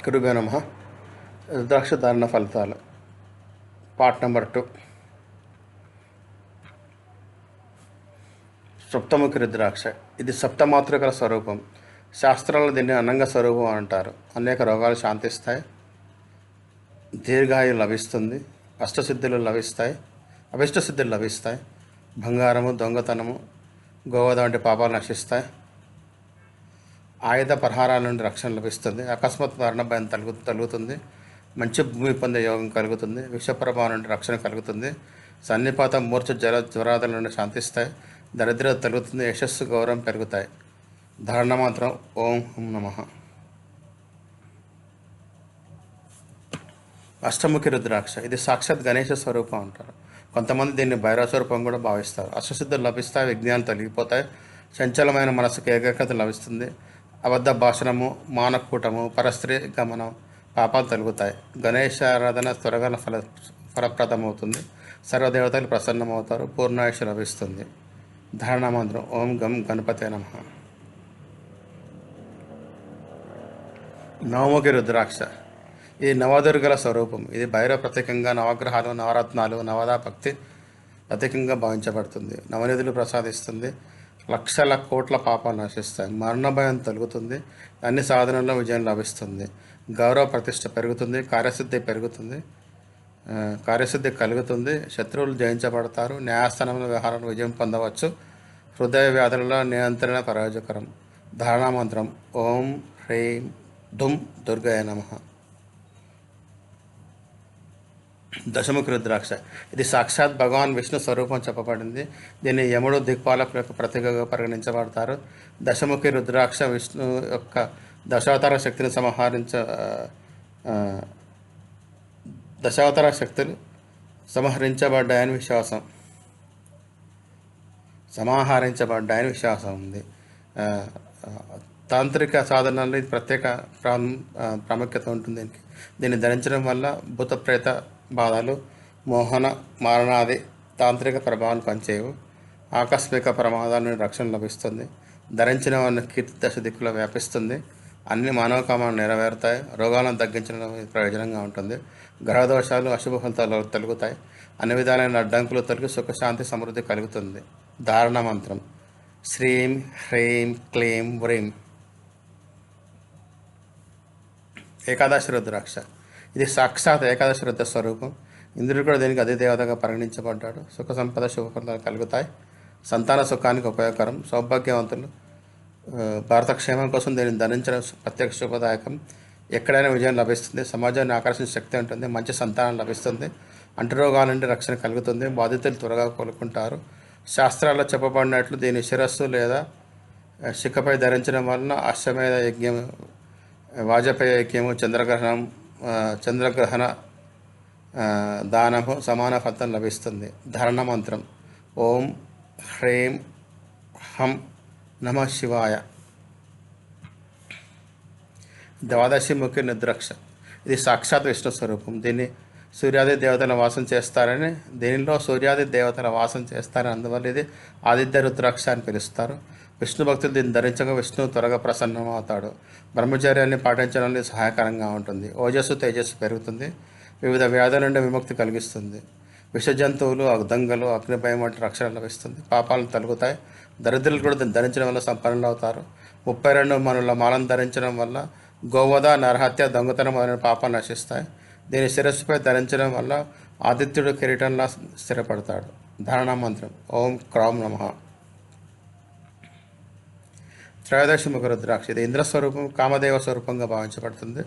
గురుభ్యో నమః. రుద్రాక్ష ధారణ ఫలితాలు పార్ట్ నెంబర్ 2. సప్తముఖి రుద్రాక్ష. ఇది సప్తమాతృకల స్వరూపం. శాస్త్రాల్లో దీన్ని అనంగ స్వరూపం అంటారు. అనేక రోగాలు శాంతిస్తాయి, దీర్ఘాయువు లభిస్తుంది, అష్టసిద్ధులు లభిస్తాయి, అభిష్టసిద్ధులు లభిస్తాయి, బంగారము, దొంగతనము, గోవధ వంటి పాపాలు నశిస్తాయి, ఆయుధ పరిహారాల నుండి రక్షణ లభిస్తుంది, అకస్మాత్ మరణ భయం తొలుగుతుంది, మంచి భూమి పొందే యోగం కలుగుతుంది, విషప్రభావం నుండి రక్షణ కలుగుతుంది, సన్నిపాతం, మూర్ఛ, జ్వరాదుల నుండి శాంతిస్తాయి, దరిద్రత తొలుగుతుంది, యశస్సు, గౌరవం పెరుగుతాయి. ధారణ మాత్రం ఓం హం నమః. అష్టముఖి రుద్రాక్ష. ఇది సాక్షాత్ గణేశ స్వరూపం అంటారు. కొంతమంది దీన్ని భైరవ స్వరూపం కూడా భావిస్తారు. అష్టసిద్ధులు లభిస్తాయి, విజ్ఞానం తొలగిపోతాయి, చంచలమైన మనసుకు ఏకాగ్రత లభిస్తుంది, అబద్ధ భాషణము, మానకూటము, పరస్త్రీ గమనం, పాపాలు తొలుగుతాయి, గణేశారాధన త్వరగా ఫలప్రదమవుతుంది, సర్వదేవతలు ప్రసన్నమవుతారు, పూర్ణాయుష లభిస్తుంది. ధారణ మంత్రం ఓం గం గణపతే నమః. నవముఖి రుద్రాక్ష. ఇది నవదుర్గల స్వరూపం. ఇది భైరవ ప్రత్యేకంగా నవగ్రహాలు, నవరత్నాలు, నవదా భక్తి ప్రత్యేకంగా భావించబడుతుంది. నవనిధులు ప్రసాదిస్తుంది, లక్షల కోట్ల పాపాలు నశిస్తాయి, మరణ భయం తొలుగుతుంది, అన్ని సాధనల్లో విజయం లభిస్తుంది, గౌరవ ప్రతిష్ట పెరుగుతుంది, కార్యసిద్ధి కలుగుతుంది, శత్రువులు జయించబడతారు, న్యాయస్థానంలో వ్యవహారంలో విజయం పొందవచ్చు, హృదయ వ్యాధులలో నియంత్రణ ప్రయోజకరం. ధారణా మంత్రం ఓం హ్రీం ధుం దుర్గాయ నమః. దశముఖి రుద్రాక్ష. ఇది సాక్షాత్ భగవాన్ విష్ణు స్వరూపం చెప్పబడింది. దీన్ని యముడు దిక్పాలకుల యొక్క ప్రతీకగా పరిగణించబడతారు. దశముఖి రుద్రాక్ష విష్ణు యొక్క దశావతార శక్తిని దశావతార శక్తులు సమాహరించబడ్డాయని విశ్వాసం ఉంది. తాంత్రిక సాధనలో ఇది ప్రత్యేక ప్రాముఖ్యత ఉంటుంది. దీన్ని ధరించడం వల్ల భూత ప్రేత బాధలు, మోహన, మారణాది తాంత్రిక ప్రభావాలు పనిచేయవు, ఆకస్మిక ప్రమాదాల నుండి రక్షణ లభిస్తుంది, ధరించిన వారిని కీర్తి దశ దిక్కులో వ్యాపిస్తుంది, అన్ని మానవ కామాలు నెరవేరుతాయి, రోగాలను తగ్గించడం ప్రయోజనంగా ఉంటుంది, గ్రహదోషాలు, అశుభ ఫలితాలు తొలుగుతాయి, అన్ని విధాలైన అడ్డంకులు తొలగి సుఖశాంతి సమృద్ధి కలుగుతుంది. ధారణ మంత్రం శ్రీం హ్రీం క్లీం వ్రీం. ఏకాదశి రుద్రాక్ష. ఇది సాక్షాత్ ఏకాదశి రుద్ర స్వరూపం. ఇంద్రుడు కూడా దీనికి అధిదేవతగా పరిగణించబడ్డాడు. సుఖ సంపద, శుభఫలితాలు కలుగుతాయి, సంతాన సుఖానికి ఉపయోగకరం, సౌభాగ్యవంతులు, భారత క్షేమం కోసం దీనిని ధరించడం ప్రత్యేక శుభదాయకం, ఎక్కడైనా విజయం లభిస్తుంది, సమాజాన్ని ఆకర్షించే శక్తి ఉంటుంది, మంచి సంతానం లభిస్తుంది, అంటురోగాల నుండి రక్షణ కలుగుతుంది, బాధితులు త్వరగా కోలుకుంటారు. శాస్త్రాల్లో చెప్పబడినట్లు దీని శిరస్సు లేదా శిఖపై ధరించడం వలన అశ్వమేధ యజ్ఞం, వాజపేయ యజ్ఞము, చంద్రగ్రహణ దానము సమాన ఫలితం లభిస్తుంది. ధారణ మంత్రం ఓం హ్రీం హం నమ శివాయ. ద్వాదశి ముఖి రుద్రాక్ష. ఇది సాక్షాత్ విష్ణు స్వరూపం. దీన్ని సూర్యాది దేవతల వాసం చేస్తారని అందువల్ల ఇది ఆదిత్య రుద్రాక్ష అని పిలుస్తారు. విష్ణు భక్తులు దీన్ని ధరించగా విష్ణువు త్వరగా ప్రసన్నమవుతాడు. బ్రహ్మచర్యాన్ని పాటించడానికి సహాయకరంగా ఉంటుంది. ఓజస్సు, తేజస్సు పెరుగుతుంది, వివిధ వ్యాధుల నుండి విముక్తి కలిగిస్తుంది, విష జంతువులు, దొంగలు, అగ్నిభయం వంటి రక్షణ లభిస్తుంది, పాపాలు తొలుగుతాయి, దరిద్రులు కూడా దీన్ని ధరించడం వల్ల సంపన్నులు అవుతారు. 32 మనుల మాలను ధరించడం వల్ల గోవధ, నరహత్య, దొంగతనం మొదలైన పాపాలు నశిస్తాయి. దీని శిరస్సుపై ధరించడం వల్ల ఆదిత్యుడు కిరీటంలా స్థిరపడతాడు. ధారణా మంత్రం ఓం క్రౌం నమః. త్రయోదశి ముఖ రుద్రాక్ష. ఇది ఇంద్రస్వరూపం, కామదేవ స్వరూపంగా భావించబడుతుంది.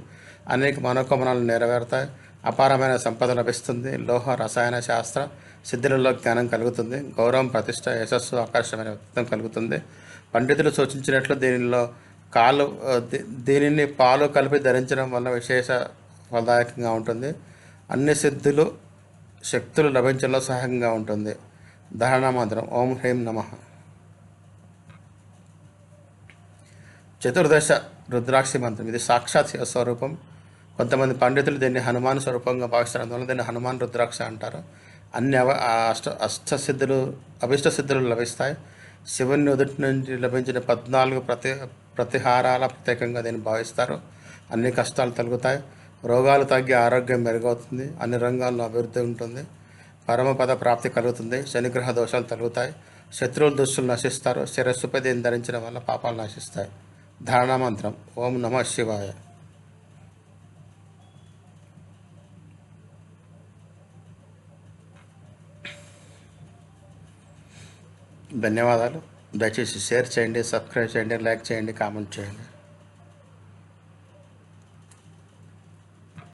అనేక మనోకామనాలు నెరవేరుతాయి, అపారమైన సంపద లభిస్తుంది, లోహ, రసాయన శాస్త్ర సిద్ధులలో జ్ఞానం కలుగుతుంది, గౌరవం, ప్రతిష్ట, యశస్సు, ఆకర్షమైన వ్యక్తిత్వం కలుగుతుంది. పండితులు సూచించినట్లు దీనిని పాలు కలిపి ధరించడం వల్ల విశేష ఫలదాయకంగా ఉంటుంది, అన్ని సిద్ధులు, శక్తులు లభించడంలో సహాయంగా ఉంటుంది. ధారణ మంత్రం ఓం హ్రీం నమః. చతుర్దశ రుద్రాక్షి మంత్రం. ఇది సాక్షాత్ శివ స్వరూపం. కొంతమంది పండితులు దీన్ని హనుమాన్ స్వరూపంగా భావిస్తారు, అందువల్ల దీన్ని హనుమాన్ రుద్రాక్ష అంటారు. అన్ని అష్టసిద్ధులు, అభిష్టసిద్ధులు లభిస్తాయి. శివుని ఉదుటి నుంచి లభించిన 14 ప్రతిహారాల ప్రత్యేకంగా దీన్ని భావిస్తారు. అన్ని కష్టాలు తొలగుతాయి, రోగాలు తగ్గి ఆరోగ్యం మెరుగవుతుంది, అన్ని రంగాల్లో అభివృద్ధి ఉంటుంది, పరమపద ప్రాప్తి కలుగుతుంది, శనిగ్రహ దోషాలు తొలగుతాయి, శత్రువుల దుస్తులు నశిస్తారు, శిరస్సుపై దీన్ని ధరించడం వల్ల పాపాలు నశిస్తాయి. ధారణా మంత్రం ఓం నమః శివాయ. ధన్యవాదాలు. దయచేసి షేర్ చేయండి, సబ్స్క్రైబ్ చేయండి, లైక్ చేయండి, కామెంట్ చేయండి.